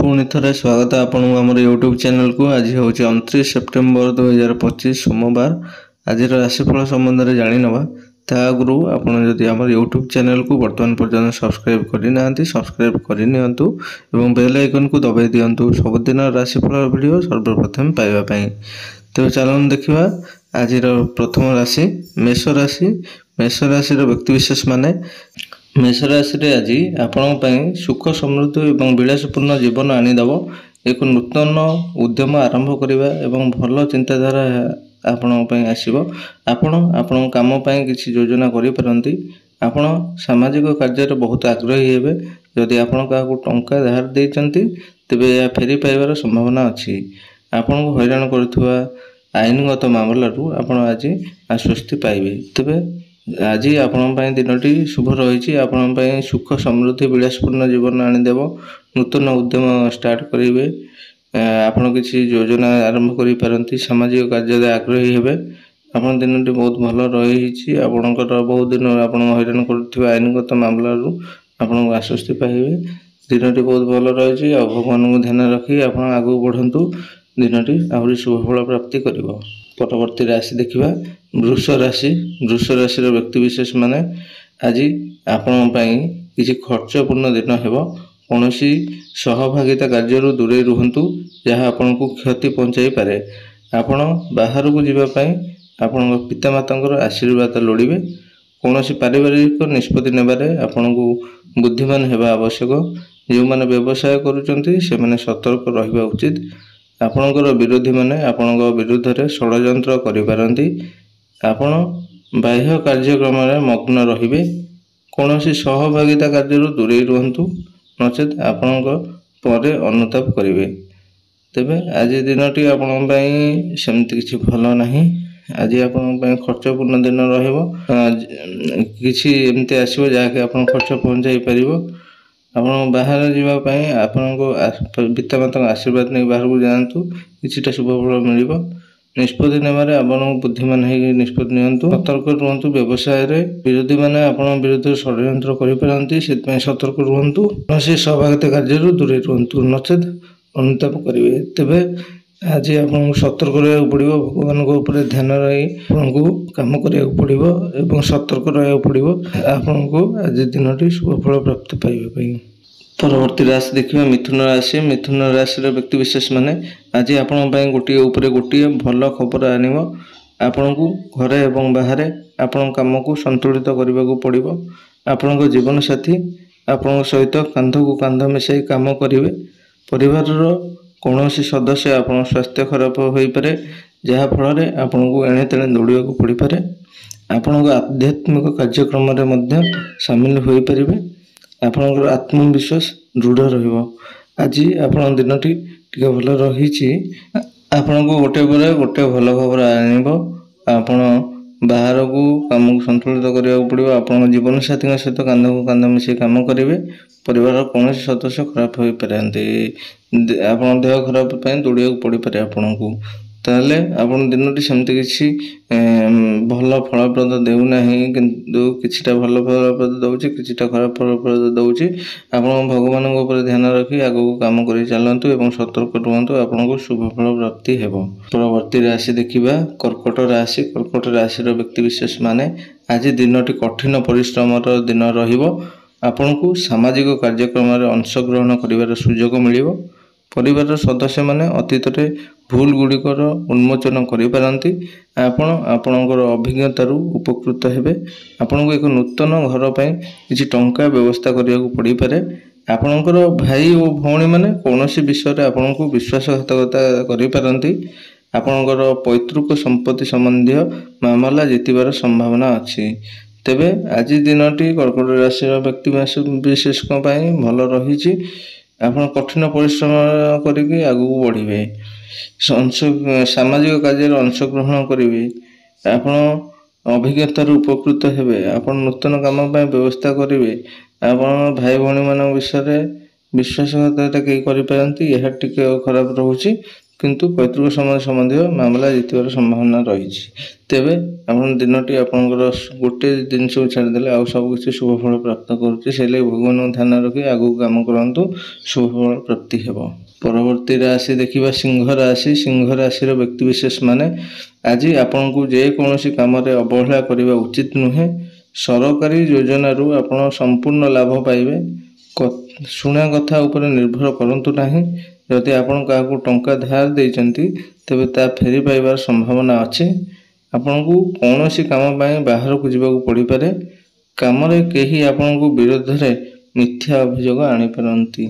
पुणी थे स्वागत आपण आम यूट्यूब चैनल को। आज हूँ 29 सेप्टेम्बर 2025 सोमवार। आज राशिफल संबंध में जाणी नवा ता आगु आप आम यूट्यूब चैनल को बर्तमान पर्यटन सब्सक्राइब करना सब्सक्राइब करनी बेल आइकन को दबाई दिंतु सबुदिन राशिफल वीडियो सर्वप्रथम पाइबापी। तेज चलन देखा आज प्रथम राशि मेष राशि। मेष राशि व्यक्तिविशेष माने मेष राशि आज आपण सुख समृद्धि और विलासपूर्ण जीवन आनीदेव। एक नूतन उद्यम आरंभ करने और भल चिंताधारा आपण आसो। आपण काम किसी योजना करें। आपण सामाजिक कार्य बहुत आग्रही हे। जदि आपण क्या टंका धार देते तेरे यह फेरी पाइबार संभावना अच्छी। आपण को हैरान करुवा आईनगत मामलू आपण आज आश्वस्ति पाइबे। तेरे आज आपण दिनटी शुभ रही। आपण सुख समृद्धि विलासपूर्ण जीवन आनीदेव। नूतन उद्यम स्टार्ट करेंगे। आपण किसी योजना आरंभ करें। सामाजिक कार्य आग्रही हे। आपण दिनटी बहुत भल रही। आपणकर बहुत दिन आप हैरान कर आईनगत मामलू आपण आश्वस्ति पाइबे। दिनटी बहुत भल रही। भगवान को ध्यान रखी आप आगू बढ़ु। दिनटी आहरी शुभफल प्राप्ति कर। परवर्ती राशि देखा वृष राशि। वृष राशि व्यक्तिविशेष माने आज आपण किसी खर्चपूर्ण दिन हेब। कौन सहभागिता कार्य दूरे रुहतु जहाँ आपण को क्षति पहुँचाई पारे। आपण बाहर को जीवाई आपण पितामाता आशीर्वाद लोड़े। कौन पारिवारिक निष्पत्ति नेबारे आपण को बुद्धिमान हेबा आवश्यक। जो मैंने व्यवसाय करुँचे से मैंने सतर्क रहिबा उचित। आपणकर विरोधी माने आपण विरुद्ध रे षड्यंत्र करिपारंती। आपण बाह्य कार्यक्रम में मग्न रहिबे। कौन सहभागिता कार्य दूरे रुहतु नचेत आपण परे अनुताप करेंगे। तेबे आज दिनटी आपण सेमती किसी भल नहीं। आज आपण खर्चपूर्ण दिन रहिबो। किसी एमती आसीबो जहाँकि आपण खर्च पहुँचाई पारिबो। आपण बाहर जावाई आपण पितामाता आशीर्वाद नहीं बाहर को जातु किसी शुभफल मिल। निष्पत्ति नेबारे आपण बुद्धिमान है निष्पत्ति नियंतु। सतर्क रुहतु। व्यवसाय रे विरोधी माने आपण विरुद्ध षड्यंत्र करिपारंती से सतर्क रुहतु। कौन सहभागिता कार्य दूरे रुहतु नचेत अनुताप करेंगे। तेबे आज आपको सतर्क रहा पड़ो। भगवान को ध्यान रही आपको कम करा पड़ो और सतर्क रहा पड़ो। आपन को आज दिनटी शुभफल प्राप्त पाइबा। परवर्ती राशि देखिए मिथुन राशि। मिथुन राशि व्यक्तिविशेष माने आज आपण गोटे उपरे गोटे भल खबर आनिब। आपण को घरे एवं बाहर आपण काम को संतुलित करने को पड़ो। आपण जीवन साथी आपण सहित कांध को कांध मिसाई काम करेंगे। परिवार कौन सदस्य आप स्वास्थ्य खराब हो पारे जहाँफल आपण को एणे तेणे दौड़ा पड़ पारे। आपण आध्यात्मिक कार्यक्रम सामिल हो पारे। आपणकर आत्मविश्वास दृढ़ रज आप दिनटी टे भल रही। आपण को गोटे पर गोटे भल खबर आनिब। आपण बाहर को काम को संतुलित करने पड़ो। आप जीवन साथी सहित कांध को कांध मिसाई काम करेंगे। परिवार कौन सदस्य खराब हो पारे। आप देह खराब दौड़ा पड़ पारे। आपण को ताले आपण दिनटी सेमती किसी भल फलप्रद देना किंतु किछिटा भल फलप्रद दौर किछिटा खराब फलप्रद दौर। आप भगवान ऊपर ध्यान रखी आगे काम कर चलतु और सतर्क रुहतु। आपन को शुभफल प्राप्ति हेब। परवर्ती राशि देखा कर्कट राशि। कर्कट राशि व्यक्तिविशेष माने आज दिनटी कठिन परिश्रम दिन रहिबो। आपण को सामाजिक कार्यक्रम में अंशग्रहण कर सुजोग मिल। परिवार सदस्य माने अतीत रे भूल गुड़िकर उन्मोचन करिपारंती। आपणकर अभिज्ञतारू उपकृत हेबे। आपण को एक नूतन घर पर किसी टंका व्यवस्था करने को पड़ पारे। आपणकर भाई और भौणी माने कौनसी विषय आपण को विश्वासघातकता करिपारंती। आपणकर पैतृक संपत्ति संबंधी मामला जीतबार संभावना अच्छी। तेबे आज दिनटी कर्कट राशि व्यक्ति विशेष भल रही। आप कठिन परिश्रम करके आगू बढ़े। सामाजिक कार्य अंशग्रहण करेंगे। आप अभिज्ञतार उपकृत हेबे। आप नूतन काम व्यवस्था करेंगे। आप भाई भौणी मान विषय विश्वासघातकता कहीं करें यह टिके खराब रोचे। किंतु पैतृक समाज संबंधी मामला जीतबार संभावना रही। तेबे आपण दिनटी आपणकर गोटे जिनस को छाड़देले आउ सब किसी शुभ फल प्राप्त करुचे से भगवान ध्यान रखी आगू काम करूँ शुभ फल प्राप्ति हेब। परवर्ती राशि देखा सिंह राशि। सिंह राशि व्यक्ति विशेष माने आज आपण को जेकोसी कम अवहेला करने उचित नुहे। सरकारी योजना रू आपण संपूर्ण लाभ पाइबे। शुणा कथा उपर निर्भर करंतु नाही। जदि आपण क्या टंका धार देइचंती तेबे ता फेरी पाइबार संभावना अच्छे। आपण को कौन सी काम बाहर को जीवा पड़ पारे। काम कहीं आपण को विरोध में मिथ्या अभियोग आनी पारंती।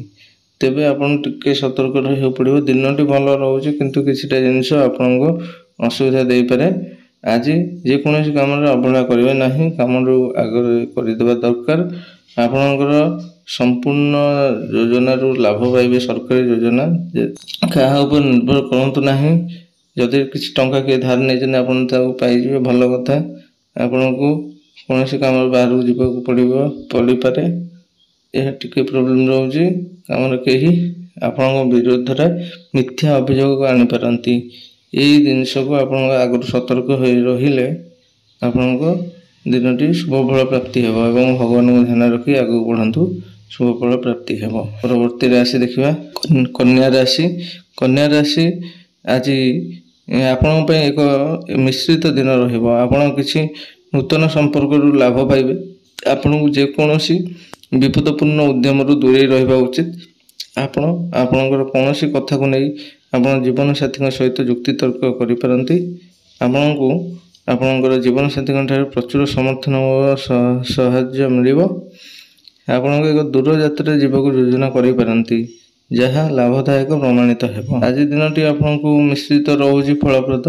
तेबे आपण टिके सतर्क रहिବାକୁ पड़िबो। दिनटी भल रहुछि किंतु किछिटा जिनिस आपनको असुविधा देई पारे। आज जेकोसी काम अवहेला करिवे नाही। काम आगे करदेवा दरकार। आपणकर संपूर्ण योजना रू लाभ पाइबे। सरकारी योजना क्या निर्भर करंतु नाही। जदि किसी टंका किए धार नहीं आपन पाइबे भल कथा। आपन को कौन सी काम बाहर को जीवा पड़ पारे। यह टिके प्रोब्लेम रोचे। काम कहीं आपण विरोध में मिथ्या अभियोग आनी पारंती। यही जिनस को आप आगु सतर्क हो रहिले आपण दिनटी शुभ फल प्राप्ति हेब एवं भगवान को ध्यान रखी आगू बढ़ंतु शुभ फल प्राप्ति हेब। परवर्ती राशि देखिबा कन्या राशि। कन्या राशि आज आपण एक मिश्रित दिन रहिबो। आपण किछि नूतन संपर्क रु लाभ पाइबे। आपण को जेकोसी विपदपूर्ण उद्यम रु दूरे रहिबा उचित। आपणकर कौन सी कथा को नहीं आपण जीवन साथी सहित जुक्ति तर्क करि पारंती। आपण को आपणकर जीवन साथी प्रचुर समर्थन और साहाय्य मिलिबो। आपण एक दूर यात्रा जीवा को योजना करि पारंती जहाँ लाभदायक प्रमाणित हेब। आज दिनटी आपण को मिश्रित रोचे फलप्रद।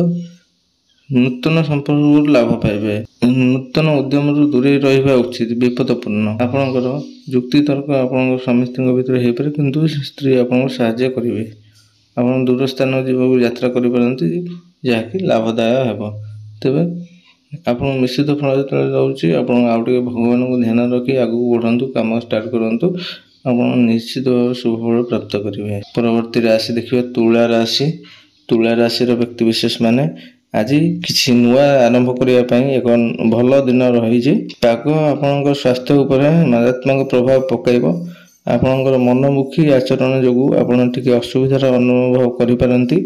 नूतन संपर्क लाभ पाइबे। नूतन उद्यम रु दूरे रहिबा उचित। विपदपूर्ण आपणकर जुक्ति तर्क आपण स्वामी स्त्री भितर हो पारे किंतु स्त्री आपको साहाय्य करेंगे। आप दूर स्थान जीवा यात्रा करि पारंती जहाँकि लाभदायक हेब। तेबे आप मिश्रित फल जो रोचे आप भगवान को ध्यान रखी आगू बढ़ंतु काम स्टार्ट करंतु आप निश्चित शुभ फल प्राप्त करेंगे। परवर्ती राशि देखिए तुला राशि। तुला राशि व्यक्ति विशेष माने आज किसी नुआ आरंभ करने एक भल दिन रही। पाग आपण स्वास्थ्य उपर मारात्मक प्रभाव पकाइब। आपणकर मनमुखी आचरण जो आप असुविधार अनुभव करिपारंती।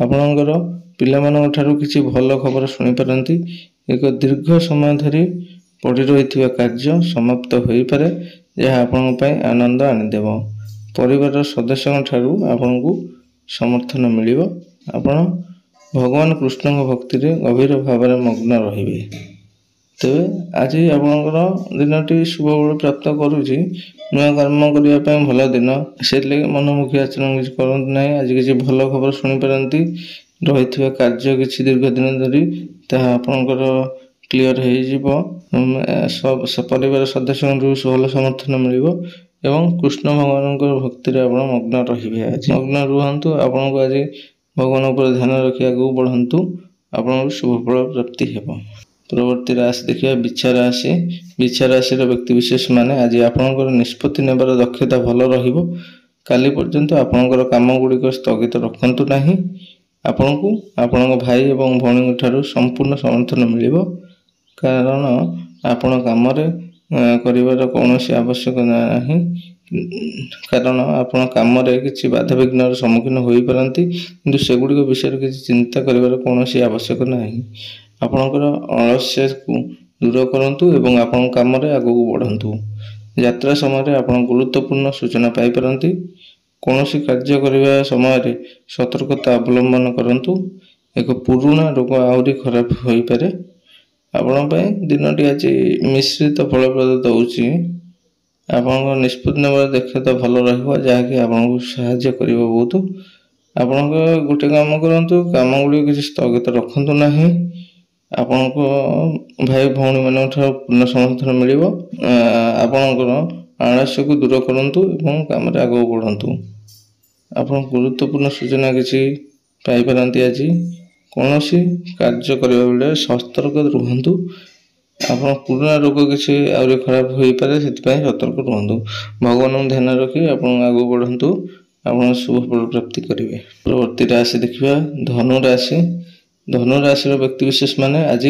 आपणकर पिलामानक ठारू किछि भल खबर शुणी पारंती। एक दीर्घ समय धरी पड़ी रही कार्य समाप्त हो पारे जहाँ आपण आनंद आनीदेव। परिवार सदस्य ठारू आपण को समर्थन मिलिब। आपण भगवान कृष्ण भक्ति रे गभीर भाव में मग्न रहिबे। तेबे आज आपणकर दिनटी शुभ फल प्राप्त करुछि। नुआ कर्म करने भल दिन से मनमुखी आचरण किसी करंतु नहीं। आज किसी भल खबर शुणी पारंती। रही कार्य किसी दीर्घ दिन धरी ताहा आपणकर क्लीयर हो परिवार सदस्य भल समर्थन मिलिब एवं कृष्ण भगवान भक्ति रे आपण मग्न रहिबे। आज मग्न रुहंतु। आपण को आज भगवान पर ध्यान रखी आगू बढ़ंतु आप शुभ फल प्राप्ति हेब। परवर्ती राशि देखिए बिच्छा राशि। बिच्छा राशि व्यक्ति विशेष माने आज आपणकर निष्पत्ति नेबार दक्षता भल रहिबो। काली पर्यंत आपणकर काम गुड़िक स्थगित रखंतु नाही। आपण को आपण भाई एवं भौणी ठारू संपूर्ण समर्थन मिलिबो। कारण आपण काम करिवार कौनसी आवश्यक नाही। कारण आपण काम किसी बाधा विघ्न सम्मुखीन हो पारंती किंतु सेगुड़िक विषय किसी चिंता करिवार कौनसी आवश्यक नाही। आपणकर अलस्य को दूर करंतु एवं आपण काम आगू बढ़ंतु। यात्रा समय आप गुरुत्वपूर्ण सूचना पाई पारंती। कौनसी कार्य करने समय सतर्कता अवलंबन करंतु। एक पुराना रोग आहरी खराब हो पारे। आपण दिनटी आज मिश्रित फलप्रद दौची। आप निष्पत्ति नेबार दक्षता भल रहिबो जहाँकि आपको साहाय्य करिबो बहुत। आपण गोटे काम करंतु काम गुड़ी किसी स्थगित रखंतु नाही। आपनको भाई भौणी मान पूर्ण समर्थन मिलिबो। आपणकर आलस्य को दूर करंतु एवं काम आगे बढ़ंतु। आप गुरुत्वपूर्ण सूचना किसी पाई पारंती। आज कौनसी कार्य करबा बेले सतर्क रुहंतु। आप पुराना रोग किसी आहरी खराब हो पारे से सतर्क रुहंतु। भगवान ध्यान रखी आप आगे बढ़ंतु ଆପଣ शुभ फल प्राप्ति करेंगे। परवर्ती राशि देखिए धनु राशि। धनु राशि व्यक्तिविशेष माने आज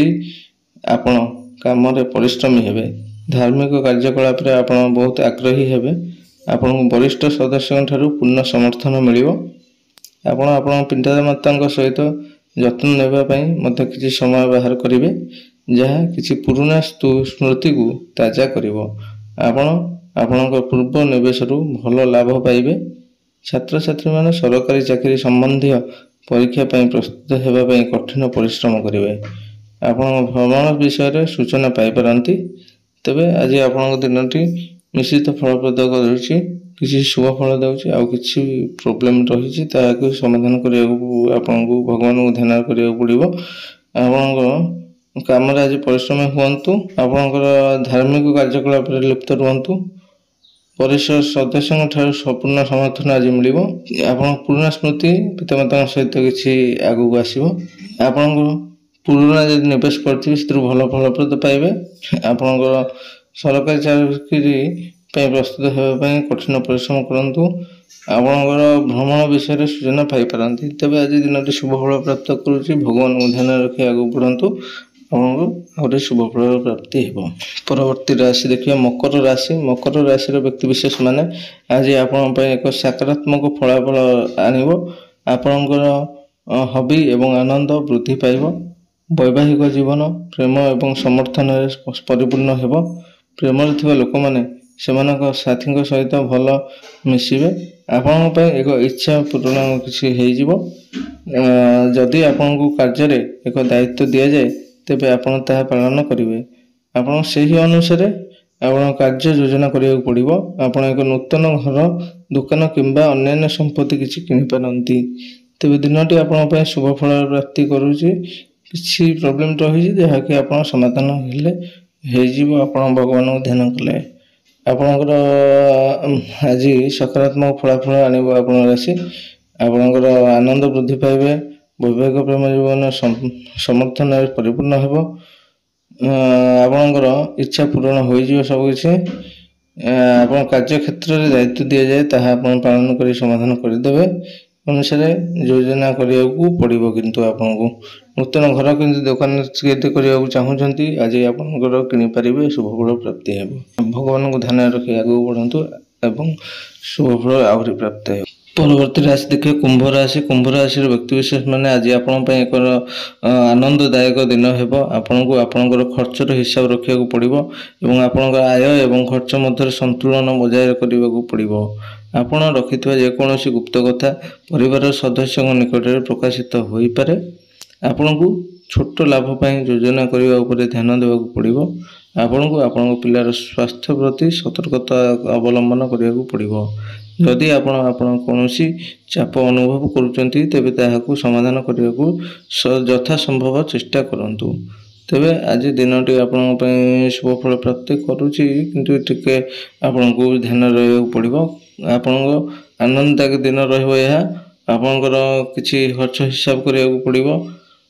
आपण काम परिश्रमी हेबे। धार्मिक कार्यकलाप आपण बहुत आग्रही हेबे। आपण वरिष्ठ सदस्यों ठारू पूर्ण समर्थन मिलिबो। आपण आपण पितामाता सहित जत्न नेबापई मध्य किछि समय बाहर करिवे, जहाँ किछि पुराना स्मृति को ताजा करिवो। आपण आपणक पूर्व निवेशरू भल लाभ पाइबे। छात्र छात्री माने सरकारी चाकरी संबंधी परीक्षा पई प्रस्तुत हेबा पई कठिन परिश्रम करिवे। आपण भ्रमण विषय सूचना पाई पारंती। तबे आज आपन दिनटी निश्चित फलप्रद करूछि, किसी शुभ फल देउछि आ किछि प्रॉब्लम रहिछि ताकू समाधान करिया आपनकू भगवान को ध्यान करिया पड़िबो। आपन काम आज परिश्रम हुअन्तु। आपनकर धार्मिक कार्यकलाप लिप्त रुहन्तु। वरिष्ठ सदस्यों ठारू संपूर्ण समर्थन आज मिलिबो। आपन पुराना स्मृति पितामाता सहित किछि आगु आसीबो। आपन पुराना जदि निवेश करथिबे सेतु भल फलप्रद पाइबे। आपनकर सरकारी चाकरी पे प्रस्तुत हेबा पई कठिन परिश्रम करन्तु। आपनकर भ्रमण विषय सूचना पाई पारंती। तबे आज दिनटी शुभ फल प्राप्त करूछि। भगवान को ध्यान रखि आगु बढ़न्तु। आपको शुभ फल प्राप्ति हेबो। परवर्ती राशि देखिए मकर राशि। मकर राशि व्यक्ति विशेष माने आज आपण एक सकारात्मक फलाफल आनिबो। आपणकर हॉबी एवं आनंद वृद्धि पाइब। वैवाहिक जीवन प्रेम एवं समर्थन परिपूर्ण हेबो। प्रेम थिबा लोक माने सेमानक साथी सहित भल मिसिबे। आपण एक इच्छा पूर्ण किछि हेजिबो। जदि आपण को कार्य एक दायित्व दिया जाए तेबे आपण ताहा पालन करिवे। आपण सही अनुसार आपण कार्य योजना करिया पड़िबो। आपण एक नूतन घर दुकान किंबा अन्य संपत्ति किछि किनि पारंती। तेबे दिनटी आपण पय शुभ फल प्राप्ति करूछि। किछि प्रॉब्लम रहिछि जहा कि आपण समाधान हेले हेजिबो। आपण भगवान को ध्यान कले आपणकर आज सकारात्मक फलाफल आनिबो। आपण राशि आपणकर आनंद वृद्धि पाइबे। वैवाहिक प्रेम जीवन समर्थन परिपूर्ण हेबो। आपणकर इच्छा पूर्ण हो सब किछि। आपण कार्य क्षेत्र में दायित्व दि जाए ताहा आपण पालन करी समाधान करदेवे। अनुसार योजना करिया पड़िबो। किंतु आपनको नूतन घर किंतु दुकान करिया चाहूछंती आज आपनकर किनि परिबे। शुभ फल प्राप्ति हेबो। भगवान को ध्यान रखि आगु बढ़न्तु एवं शुभ फल आहुरी प्राप्त हेबो। परवर्ती राशि देखिए कुंभ राशि। कुंभ राशि व्यक्ति विशेष माने आज आपण एक आनंददायक दिन हेबो। आपनको आपनकर खर्चर हिसाब रखिया पड़िबो एवं आपनकर आय एवं खर्च मध्य संतुलन बजाय करने को पड़िबो। आपण रखिथिबा जे कोनोसी गुप्त कथा परिवार सदस्यों निकट में प्रकाशित होई पारे। आपनको छोट लाभ पाई योजना करने उपरे ध्यान देवा पड़िबो। आपनको आपन पिलार स्वास्थ्य प्रति सतर्कता अवलंबन करने को पड़िबो। जदि आपण कौनसी चाप अनुभव करुचंती तेबे ताहाकू समाधान करने को यथा संभव चेष्टा करंतु। तेबे आज दिनटी आपण शुभ फल प्राप्ति करूची। किंतु टिके आपनको ध्यान रहिबा पड़िबो। आपनको आनंददायक दिन रहिबो। यह आपनकर किछि खर्च हिसाब करिया पड़िबो।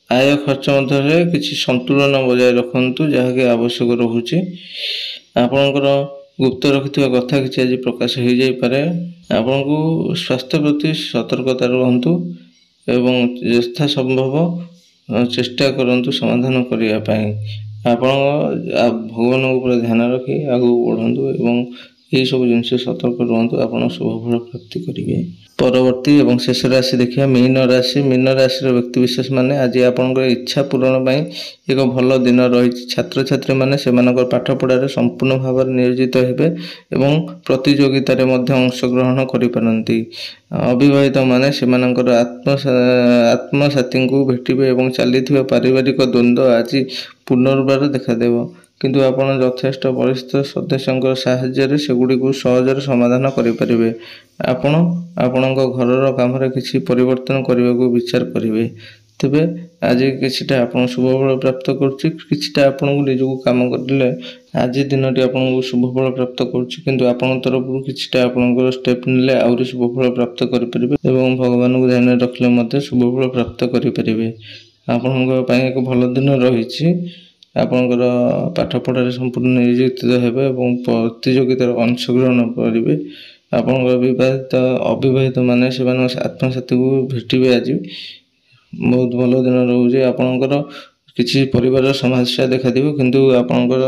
आय खर्च मध्य किछि संतुलन बजाय रखंतु जहा कि आवश्यक रहुची। आपनकर गुप्त रखिथिबा कथा किछि आज प्रकाश हो जाई पारे। आपनको स्वास्थ्य प्रति सतर्कता रहंतु एवं यथा संभव चेष्टा करंतु समाधान करिया पई। आपण भगवान ऊपर ध्यान रखि आगु बढ़ंतु एवं यही सब जिनसे सतर्क रहंतु। आपण शुभ फल प्राप्ति करिवे। परवर्ती एवं शेष राशि देखिए मीन राशि। मीन राशि व्यक्ति विशेष माने आज आपनकर इच्छा पूरण पई एक भल दिन रही। छात्र छात्री माने सेमानकर पाठ पढ़ारे संपूर्ण भाव नियोजित हेबे एवं प्रतियोगिता रे मध्य अंशग्रहण करि पारंती। अविवाहित माने सेमानकर आत्मसाथी को भेटिबे एवं चलीथिबा पारिवारिक द्वंद्व आज पुनर्बार देखा देबो। किंतु आपण यथेष्ट वरिष्ठ सदस्यों साहाय्य सेगुड़ी को सहजरे समाधान करें। आपण आपणक घरर काम किसी परिवर्तन करने को विचार करेंगे। तेबे आज किछिटा आपण शुभ फल प्राप्त करुछि। किछिटा आपण निजको काम करले आज दिनटी आपण शुभ फल प्राप्त करुछि। किंतु आपण तरफ किछिटा आपणकर स्टेप नेले आउरी शुभ फल प्राप्त करि परिबे एवं भगवान को ध्यान रखले मते शुभ फल प्राप्त करि परिबे। आपणक पई एक भल दिन रहिछि। आपणकर पाठ पढ़ारे संपूर्ण नियोजित हेबे एवं प्रतियोगितार अंशग्रहण करेंगे। ଆପଣଙ୍କର ବିବାହିତ ଅବିବାହିତ ମାନେ ସେମାନଙ୍କ ଆତ୍ମସାଥୀକୁ ଭେଟିବେ। ଆଜି ବହୁତ ଭଲ ଦିନ ରହୁଛି। ଆପଣଙ୍କର କିଛି ପରିବାର ସମସ୍ୟା ଦେଖାଦିବ, କିନ୍ତୁ ଆପଣଙ୍କର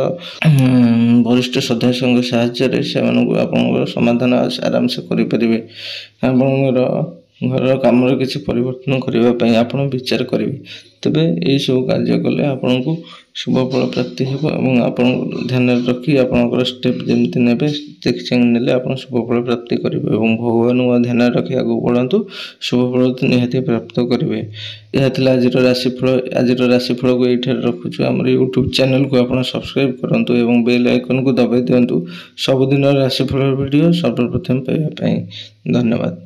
ବରିଷ୍ଠ ସଦସ୍ୟଙ୍କ ସାହାଯ୍ୟରେ ସେମାନଙ୍କୁ ଆପଣଙ୍କର ସମାଧାନ ଆରାମସେ କରିପାରିବେ। ଆପଣଙ୍କର ଘରର କାମରେ କିଛି ପରିବର୍ତ୍ତନ କରିବା ପାଇଁ ଆପଣ ବିଚାର କରିବେ। ତେବେ ଏହିସବୁ କାର୍ଯ୍ୟ କଲେ ଆପଣଙ୍କୁ ଶୁଭ ଫଳ ପ୍ରାପ୍ତି ହେବ ଏବଂ ଆପଣଙ୍କୁ ଧ୍ୟାନରେ ରଖି ଆପଣଙ୍କର ଷ୍ଟେପ୍ ଯେମିତି ନେବେ ଦେଖି ଚାହିଁ ନେଲେ ଆପଣ ଶୁଭ ଫଳ ପ୍ରାପ୍ତି କରିବେ ଏବଂ ଭଗବାନଙ୍କୁ ଧ୍ୟାନରେ ରଖି ଆଗକୁ ବଢ଼ନ୍ତୁ। ଶୁଭ ଫଳ ନିହାତି ପ୍ରାପ୍ତ କରିବେ। ଏହା ଥିଲା ଆଜିର ରାଶିଫଳ। ଆଜିର ରାଶିଫଳକୁ ଏଇଠାରେ ରଖୁଛୁ। ଆମର ୟୁଟ୍ୟୁବ୍ ଚ୍ୟାନେଲକୁ ଆପଣ ସବସ୍କ୍ରାଇବ୍ କରନ୍ତୁ ଏବଂ ବେଲ୍ ଆଇକନ୍କୁ ଦବାଇ ଦିଅନ୍ତୁ ସବୁଦିନ ରାଶିଫଳ ଭିଡ଼ିଓ ସର୍ବପ୍ରଥମେ ପାଇବା ପାଇଁ। ଧନ୍ୟବାଦ।